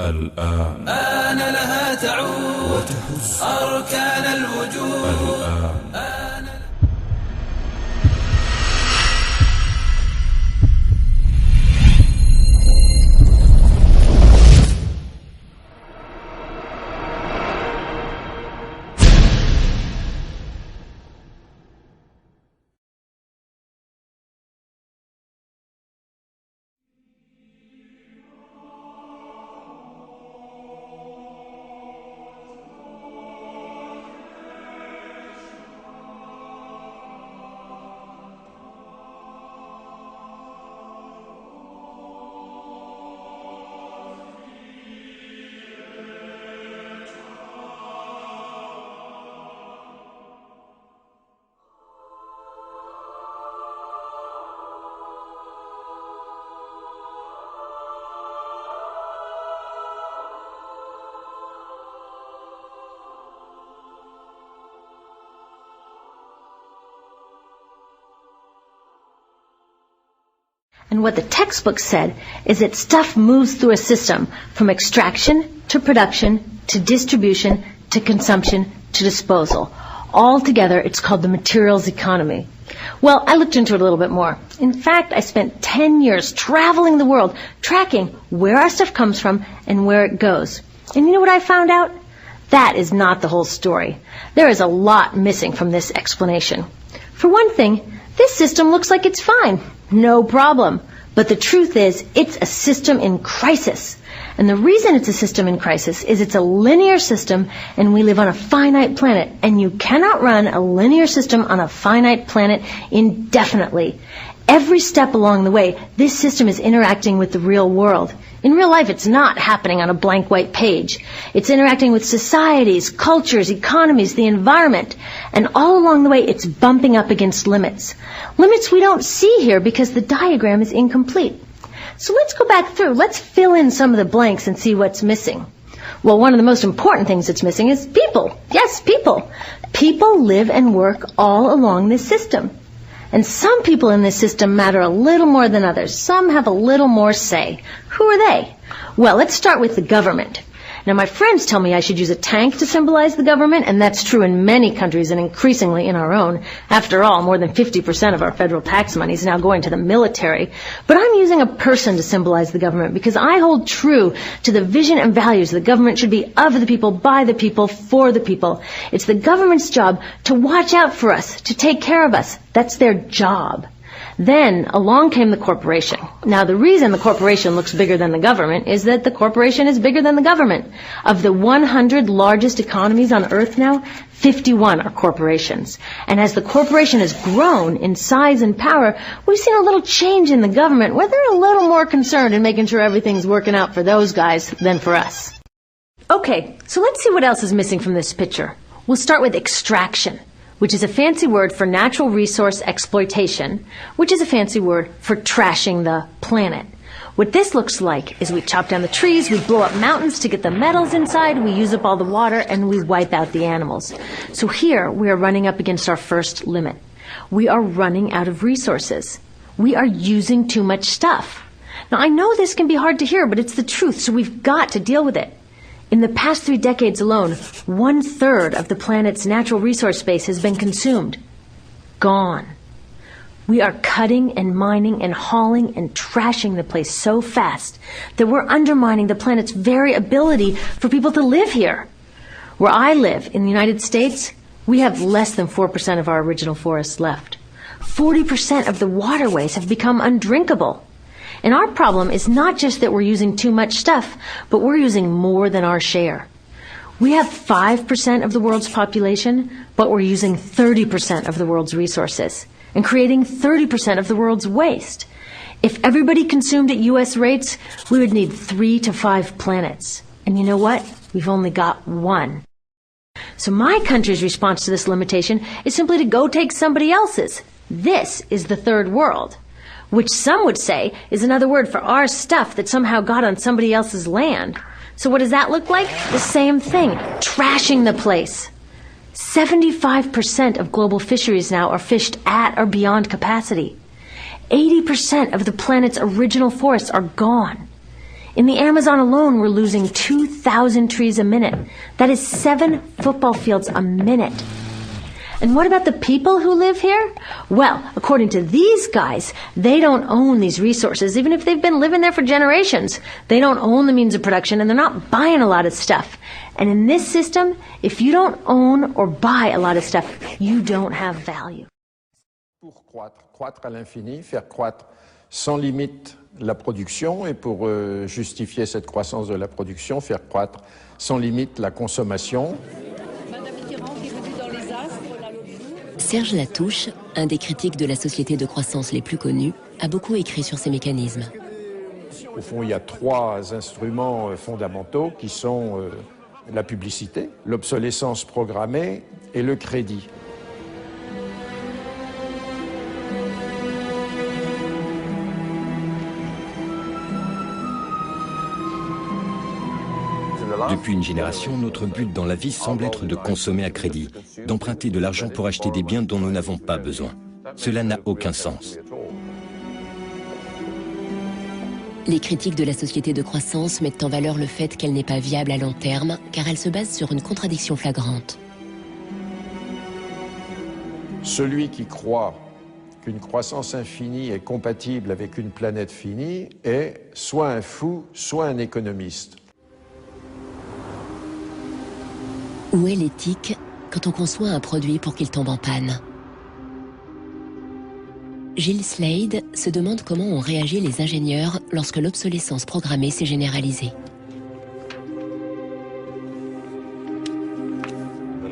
الآن آن لها تعود وتهز أركان الوجود. الآن And what the textbook said is that stuff moves through a system from extraction to production to distribution to consumption to disposal. All together, it's called the materials economy. Well, I looked into it a little bit more. In fact, I spent 10 years traveling the world, tracking where our stuff comes from and where it goes. And you know what I found out? That is not the whole story. There is a lot missing from this explanation. For one thing, this system looks like it's fine. No problem. But the truth is, it's a system in crisis. And the reason it's a system in crisis is it's a linear system and we live on a finite planet. And you cannot run a linear system on a finite planet indefinitely. Every step along the way, this system is interacting with the real world. In real life, it's not happening on a blank white page. It's interacting with societies, cultures, economies, the environment. And all along the way, it's bumping up against limits. Limits we don't see here because the diagram is incomplete. So let's go back through. Let's fill in some of the blanks and see what's missing. Well, one of the most important things that's missing is people. Yes, people. People live and work all along this system. And some people in this system matter a little more than others. Some have a little more say. Who are they? Well, let's start with the government. Now, my friends tell me I should use a tank to symbolize the government, and that's true in many countries and increasingly in our own. After all, more than 50% of our federal tax money is now going to the military. But I'm using a person to symbolize the government because I hold true to the vision and values the government should be of the people, by the people, for the people. It's the government's job to watch out for us, to take care of us. That's their job. Then along came the corporation. Now, the reason the corporation looks bigger than the government is that the corporation is bigger than the government. Of the 100 largest economies on Earth now, 51 are corporations. And as the corporation has grown in size and power, we've seen a little change in the government where they're a little more concerned in making sure everything's working out for those guys than for us. Okay, so let's see what else is missing from this picture. We'll start with extraction, which is a fancy word for natural resource exploitation, which is a fancy word for trashing the planet. What this looks like is we chop down the trees, we blow up mountains to get the metals inside, we use up all the water, and we wipe out the animals. So here we are running up against our first limit. We are running out of resources. We are using too much stuff. Now, I know this can be hard to hear, but it's the truth, so we've got to deal with it. In the past 3 decades alone, 1/3 of the planet's natural resource base has been consumed. Gone. We are cutting and mining and hauling and trashing the place so fast that we're undermining the planet's very ability for people to live here. Where I live, in the United States, we have less than 4% of our original forests left. 40% of the waterways have become undrinkable. And our problem is not just that we're using too much stuff, but we're using more than our share. We have 5% of the world's population, but we're using 30% of the world's resources and creating 30% of the world's waste. If everybody consumed at U.S. rates, we would need 3 to 5 planets. And you know what? We've only got 1. So my country's response to this limitation is simply to go take somebody else's. This is the third world, which some would say is another word for our stuff that somehow got on somebody else's land. So what does that look like? The same thing, trashing the place. 75% of global fisheries now are fished at or beyond capacity. 80% of the planet's original forests are gone. In the Amazon alone, we're losing 2,000 trees a minute. That is 7 football fields a minute. And what about the people who live here? Well, according to these guys, they don't own these resources, even if they've been living there for generations. They don't own the means of production, and they're not buying a lot of stuff. And in this system, if you don't own or buy a lot of stuff, you don't have value. Pour croître à l'infini, faire croître sans limite la production, et pour justifier cette croissance de la production, faire croître sans limite la consommation. Serge Latouche, un des critiques de la société de croissance les plus connus, a beaucoup écrit sur ces mécanismes. Au fond, il y a 3 instruments fondamentaux qui sont la publicité, l'obsolescence programmée et le crédit. Depuis une génération, notre but dans la vie semble être de consommer à crédit, d'emprunter de l'argent pour acheter des biens dont nous n'avons pas besoin. Cela n'a aucun sens. Les critiques de la société de croissance mettent en valeur le fait qu'elle n'est pas viable à long terme, car elle se base sur une contradiction flagrante. Celui qui croit qu'une croissance infinie est compatible avec une planète finie est soit un fou, soit un économiste. Où est l'éthique quand on conçoit un produit pour qu'il tombe en panne? Gilles Slade se demande comment ont réagi les ingénieurs lorsque l'obsolescence programmée s'est généralisée.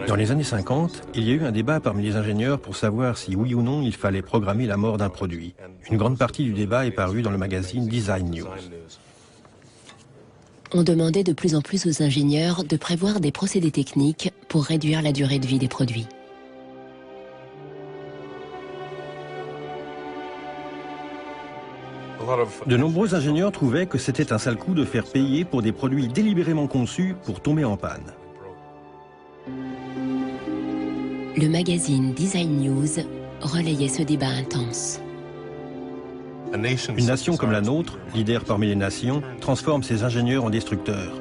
Dans les années 50, il y a eu un débat parmi les ingénieurs pour savoir si oui ou non il fallait programmer la mort d'un produit. Une grande partie du débat est parue dans le magazine Design News. On demandait de plus en plus aux ingénieurs de prévoir des procédés techniques pour réduire la durée de vie des produits. De nombreux ingénieurs trouvaient que c'était un sale coup de faire payer pour des produits délibérément conçus pour tomber en panne. Le magazine Design News relayait ce débat intense. Une nation comme la nôtre, leader parmi les nations, transforme ses ingénieurs en destructeurs.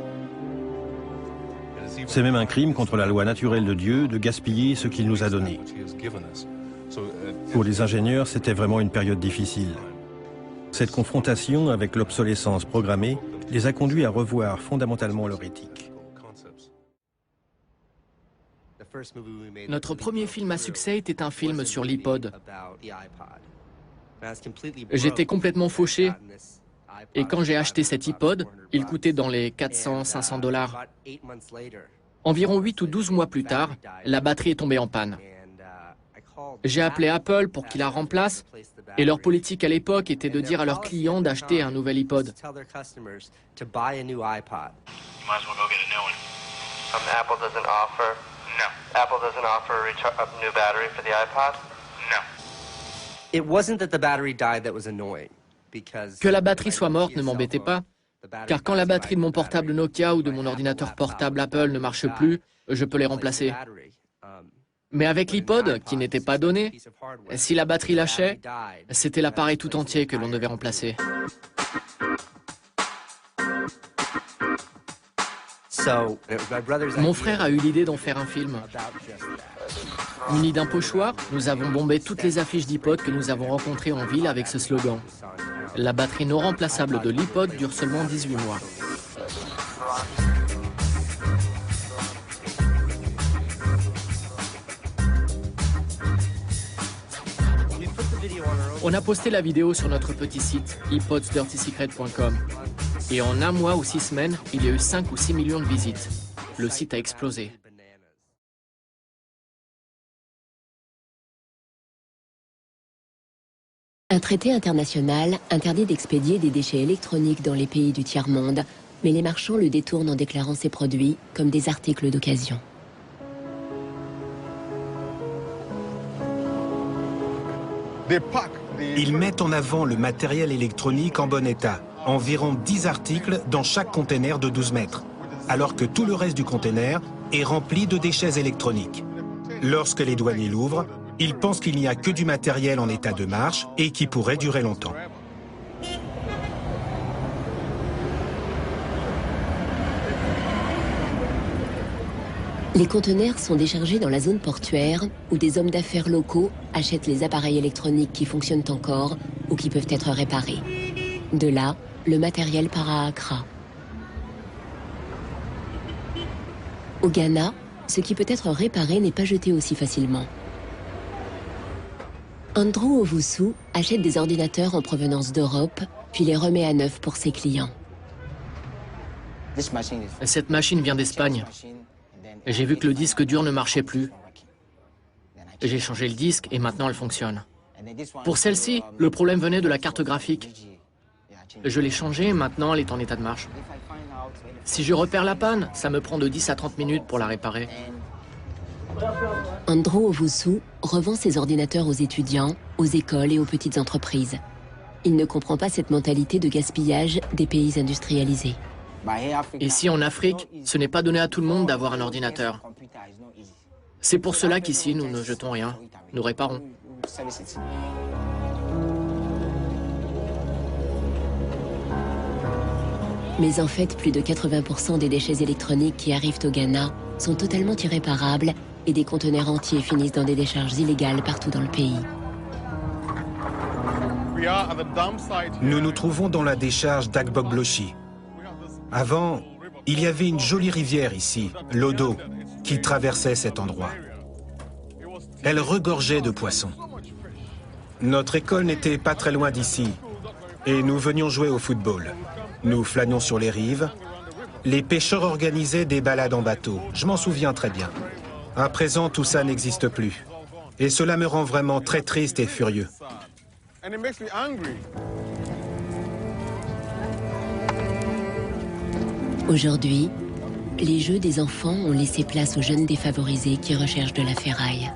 C'est même un crime contre la loi naturelle de Dieu de gaspiller ce qu'il nous a donné. Pour les ingénieurs, c'était vraiment une période difficile. Cette confrontation avec l'obsolescence programmée les a conduits à revoir fondamentalement leur éthique. Notre premier film à succès était un film sur l'iPod. J'étais complètement fauché. Et quand j'ai acheté cet iPod, il coûtait dans les 400-500 $. Environ 8 ou 12 mois plus tard, la batterie est tombée en panne. J'ai appelé Apple pour qu'il la remplace, et leur politique à l'époque était de dire à leurs clients d'acheter un nouvel iPod. Que la batterie soit morte ne m'embêtait pas, car quand la batterie de mon portable Nokia ou de mon ordinateur portable Apple ne marche plus, je peux les remplacer. Mais avec l'iPod, qui n'était pas donné, si la batterie lâchait, c'était l'appareil tout entier que l'on devait remplacer. Mon frère a eu l'idée d'en faire un film. Munis d'un pochoir, nous avons bombé toutes les affiches d'iPod que nous avons rencontrées en ville avec ce slogan. La batterie non remplaçable de l'iPod dure seulement 18 mois. On a posté la vidéo sur notre petit site, ipodsdirtysecret.com. Et en un mois ou 6 semaines, il y a eu 5 ou 6 millions de visites. Le site a explosé. Un traité international interdit d'expédier des déchets électroniques dans les pays du tiers-monde, mais les marchands le détournent en déclarant ces produits comme des articles d'occasion. Ils mettent en avant le matériel électronique en bon état, environ 10 articles dans chaque conteneur de 12 mètres, alors que tout le reste du conteneur est rempli de déchets électroniques. Lorsque les douaniers l'ouvrent, ils pensent qu'il n'y a que du matériel en état de marche et qui pourrait durer longtemps. Les conteneurs sont déchargés dans la zone portuaire où des hommes d'affaires locaux achètent les appareils électroniques qui fonctionnent encore ou qui peuvent être réparés. De là, le matériel part à Accra. Au Ghana, ce qui peut être réparé n'est pas jeté aussi facilement. Andrew Owusu achète des ordinateurs en provenance d'Europe, puis les remet à neuf pour ses clients. Cette machine vient d'Espagne. J'ai vu que le disque dur ne marchait plus. J'ai changé le disque et maintenant elle fonctionne. Pour celle-ci, le problème venait de la carte graphique. Je l'ai changée et maintenant elle est en état de marche. Si je repère la panne, ça me prend de 10 à 30 minutes pour la réparer. Andrew Owusu revend ses ordinateurs aux étudiants, aux écoles et aux petites entreprises. Il ne comprend pas cette mentalité de gaspillage des pays industrialisés. Ici en Afrique, ce n'est pas donné à tout le monde d'avoir un ordinateur. C'est pour cela qu'ici, nous ne jetons rien, nous réparons. Mais en fait, plus de 80% des déchets électroniques qui arrivent au Ghana sont totalement irréparables et des conteneurs entiers finissent dans des décharges illégales partout dans le pays. Nous nous trouvons dans la décharge d'Agboglochi. Avant, il y avait une jolie rivière ici, l'Odo, qui traversait cet endroit. Elle regorgeait de poissons. Notre école n'était pas très loin d'ici et nous venions jouer au football. Nous flânions sur les rives. Les pêcheurs organisaient des balades en bateau. Je m'en souviens très bien. À présent, tout ça n'existe plus. Et cela me rend vraiment très triste et furieux. Aujourd'hui, les jeux des enfants ont laissé place aux jeunes défavorisés qui recherchent de la ferraille.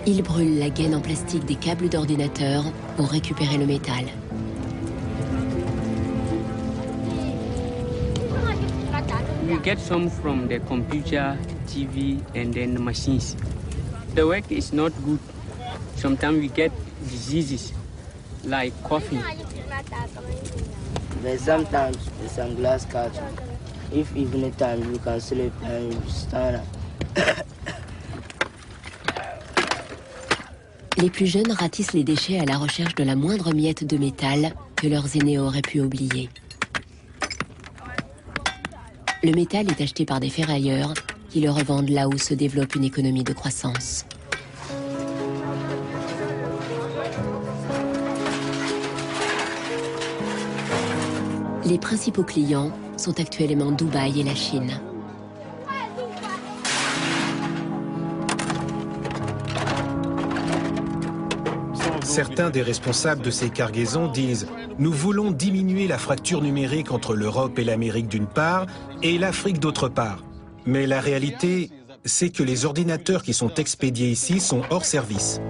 Ils brûlent la gaine en plastique des câbles d'ordinateur pour récupérer le métal. We get some from the computer, TV, and then the machines. The work is not good. Sometimes we get diseases like coughing. But sometimes there's some glass cut. If evening time you can sleep and you stand up. Les plus jeunes ratissent les déchets à la recherche de la moindre miette de métal que leurs aînés auraient pu oublier. Le métal est acheté par des ferrailleurs qui le revendent là où se développe une économie de croissance. Les principaux clients sont actuellement Dubaï et la Chine. Certains des responsables de ces cargaisons disent « Nous voulons diminuer la fracture numérique entre l'Europe et l'Amérique d'une part et l'Afrique d'autre part. » Mais la réalité, c'est que les ordinateurs qui sont expédiés ici sont hors service.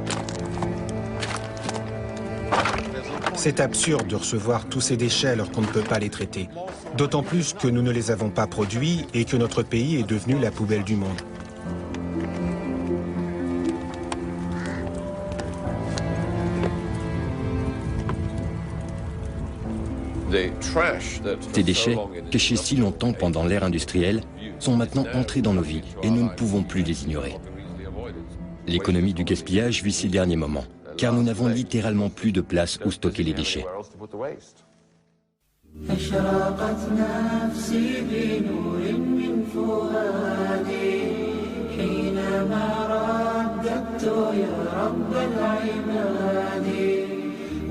C'est absurde de recevoir tous ces déchets alors qu'on ne peut pas les traiter. D'autant plus que nous ne les avons pas produits et que notre pays est devenu la poubelle du monde. Ces déchets, cachés si longtemps pendant l'ère industrielle, sont maintenant entrés dans nos vies et nous ne pouvons plus les ignorer. L'économie du gaspillage vit ses derniers moments, car nous n'avons littéralement plus de place où stocker les déchets.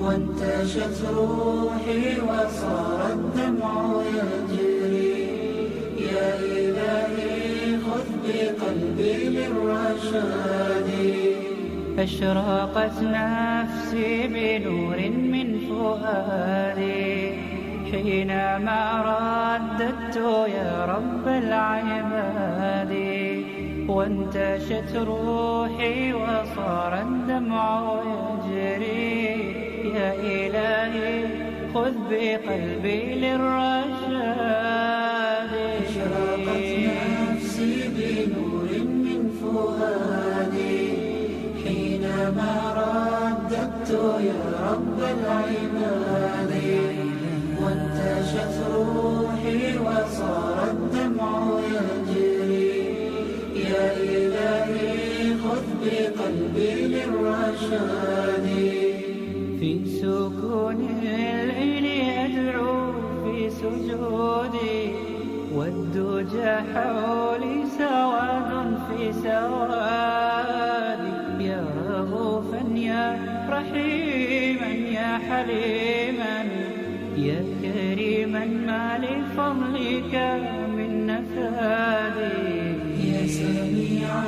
وانتشت روحي وصار الدمع يجري يا إلهي خذ بقلبي للرشاد أشرقت نفسي بنور من فؤادي حينما رددت يا رب العباد وانتشت روحي وصار الدمع يجري يا إلهي خذ بقلبي للرشاد أشرقت نفسي بنور من فؤادي حينما رددت يا رب العباد وانتشت روحي وصار الدمع يجري يا إلهي خذ بقلبي للرشاد في سكون الليل أدعو في سجودي والدجى حولي سواد في سوادي يا رغوفا يا رحيما يا حليما يا كريما ما لفضلك من نفادي يا سميعا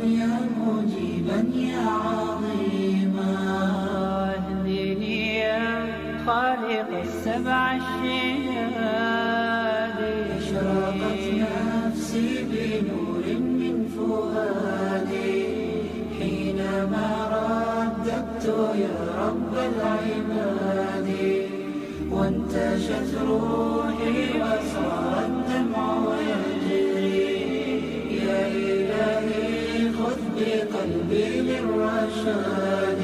يا مجيبا يا عظيما اهدني يا خالق السبع الشداد أشرقت نفسي بنور من فؤادي حينما رددت يا رب العباد وانتشت روحي وصار الدمع يجري يا إلهي خذ بقلبي للرشاد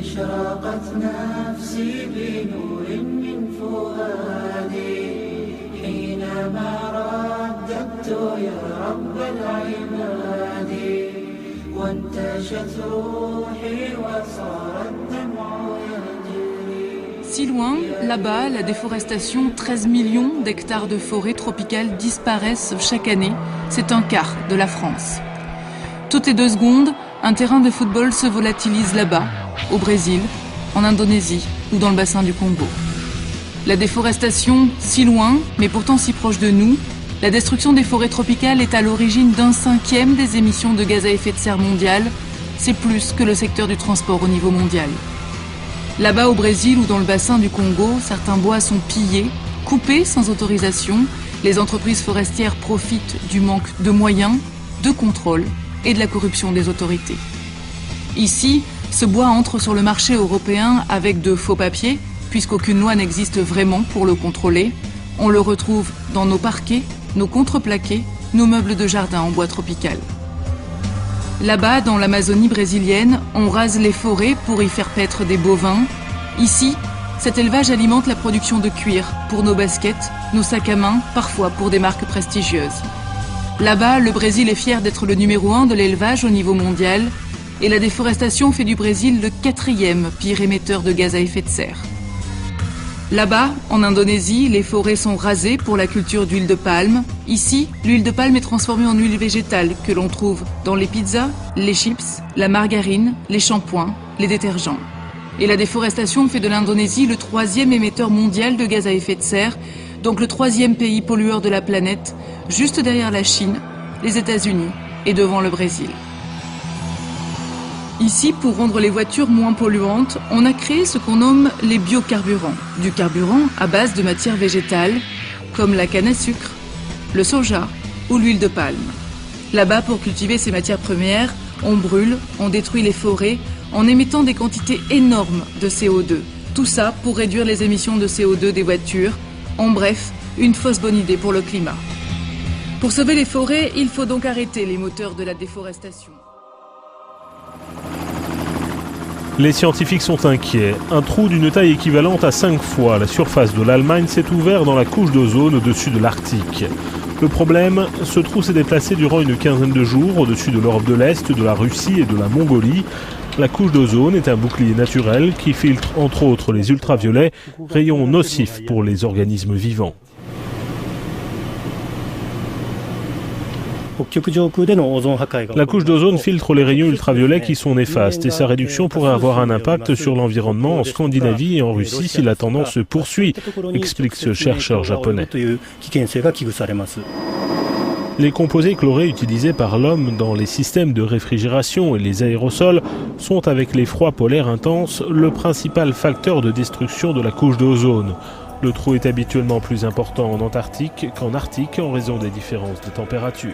أشرقت نفسي بنور من فؤادي حينما رددت يا رب العباد وانتشت روحي وصار الدمع Si loin, là-bas, la déforestation, 13 millions d'hectares de forêts tropicales disparaissent chaque année. C'est un quart de la France. Toutes les 2 secondes, un terrain de football se volatilise là-bas, au Brésil, en Indonésie ou dans le bassin du Congo. La déforestation, si loin, mais pourtant si proche de nous, la destruction des forêts tropicales est à l'origine d'1/5 des émissions de gaz à effet de serre mondiales. C'est plus que le secteur du transport au niveau mondial. Là-bas au Brésil ou dans le bassin du Congo, certains bois sont pillés, coupés sans autorisation. Les entreprises forestières profitent du manque de moyens, de contrôle et de la corruption des autorités. Ici, ce bois entre sur le marché européen avec de faux papiers, puisqu'aucune loi n'existe vraiment pour le contrôler. On le retrouve dans nos parquets, nos contreplaqués, nos meubles de jardin en bois tropical. Là-bas, dans l'Amazonie brésilienne, on rase les forêts pour y faire paître des bovins. Ici, cet élevage alimente la production de cuir pour nos baskets, nos sacs à main, parfois pour des marques prestigieuses. Là-bas, le Brésil est fier d'être le numéro 1 de l'élevage au niveau mondial et la déforestation fait du Brésil le 4e pire émetteur de gaz à effet de serre. Là-bas, en Indonésie, les forêts sont rasées pour la culture d'huile de palme. Ici, l'huile de palme est transformée en huile végétale que l'on trouve dans les pizzas, les chips, la margarine, les shampoings, les détergents. Et la déforestation fait de l'Indonésie le 3e émetteur mondial de gaz à effet de serre, donc le 3e pays pollueur de la planète, juste derrière la Chine, les États-Unis et devant le Brésil. Ici, pour rendre les voitures moins polluantes, on a créé ce qu'on nomme les biocarburants, du carburant à base de matières végétales, comme la canne à sucre, le soja ou l'huile de palme. Là-bas, pour cultiver ces matières premières, on brûle, on détruit les forêts, en émettant des quantités énormes de CO2. Tout ça pour réduire les émissions de CO2 des voitures. En bref, une fausse bonne idée pour le climat. Pour sauver les forêts, il faut donc arrêter les moteurs de la déforestation. Les scientifiques sont inquiets. Un trou d'une taille équivalente à 5 fois la surface de l'Allemagne s'est ouvert dans la couche d'ozone au-dessus de l'Arctique. Le problème, ce trou s'est déplacé durant une quinzaine de jours au-dessus de l'Europe de l'Est, de la Russie et de la Mongolie. La couche d'ozone est un bouclier naturel qui filtre entre autres les ultraviolets, rayons nocifs pour les organismes vivants. La couche d'ozone filtre les rayons ultraviolets qui sont néfastes et sa réduction pourrait avoir un impact sur l'environnement en Scandinavie et en Russie si la tendance se poursuit, explique ce chercheur japonais. Les composés chlorés utilisés par l'homme dans les systèmes de réfrigération et les aérosols sont, avec les froids polaires intenses, le principal facteur de destruction de la couche d'ozone. Le trou est habituellement plus important en Antarctique qu'en Arctique en raison des différences de température.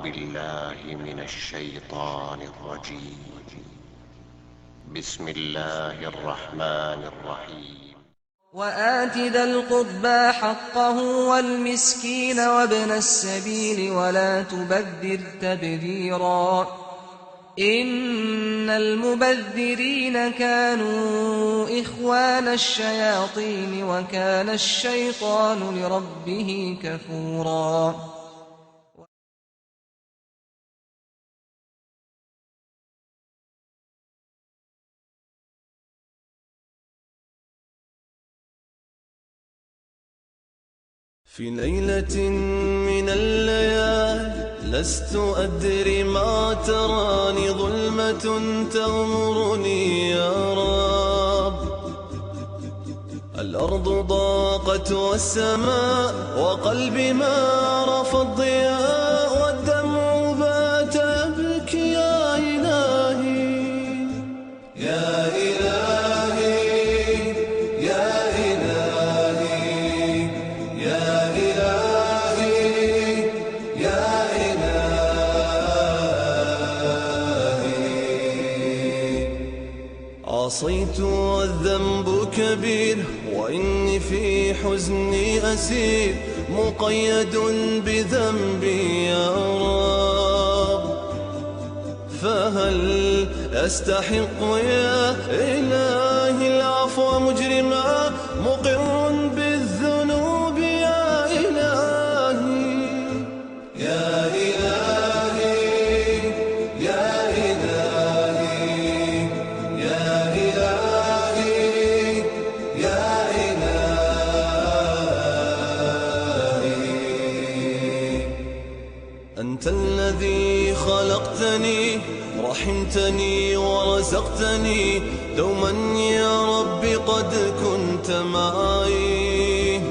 بالله من الشيطان الرجيم. بسم الله الرحمن الرحيم. وآت ذا القربى حقه والمسكين وابن السبيل ولا تبذر تبذيرا إن المبذرين كانوا إخوان الشياطين وكان الشيطان لربه كفورا. في ليلة من الليالي لست أدري ما تراني ظلمة تغمرني يا رب. الأرض ضاقت والسماء وقلبي ما رفض الضياء والدمع بات يبكي يا إلهي يا إلهي يا إلهي يا إلهي يا إلهي. عصيت والذنب كبير وإني في حزني أسير مقيد بذنبي يا رب. فهل أستحق يا إلهي العفو مجرما مقر بالذنوب يا إلهي يا إلهي يا إلهي يا إلهي يا إلهي. أنت الذي خلقتني رحمتني ورزقتني دوما يا ربي قد كنت معي.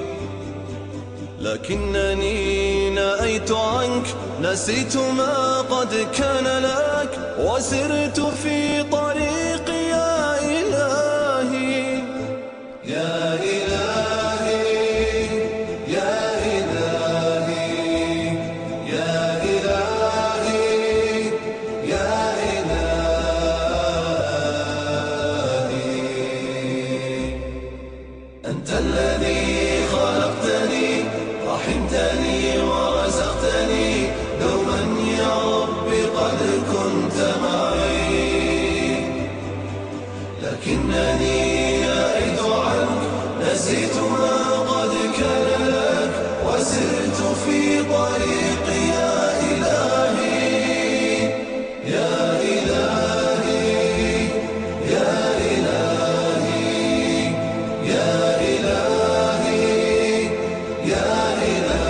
لكنني نأيت عنك نسيت ما قد كان لك وسرت في طريقي يا إلهي يا إلهي يا إلهي يا إلهي يا إلهي. أنت الذي خلقتني رحمتني ورزقتني دوما يا ربي قد كنت معي. لكنني أعد عنك نسيت ما قد كان لك وسرت في طريقي يا إلهي يا إلهي يا إلهي يا إلهي يا إلهي.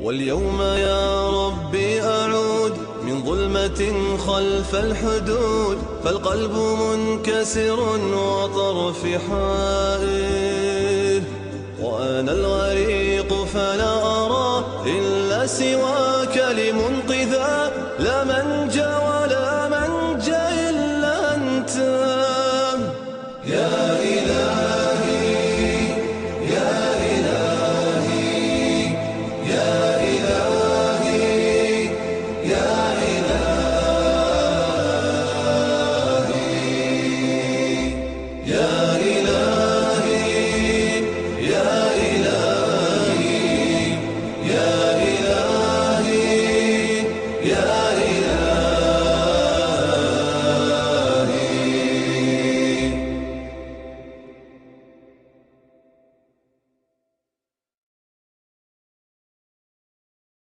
واليوم يا ربي أعود من ظلمة خلف الحدود فالقلب منكسر وطرفي حائر وأنا الغريق فلا أرى إلا سواك لمنقذا لا منجا ولا منجا إلا أنت يا إلهي يا إلهي يا إلهي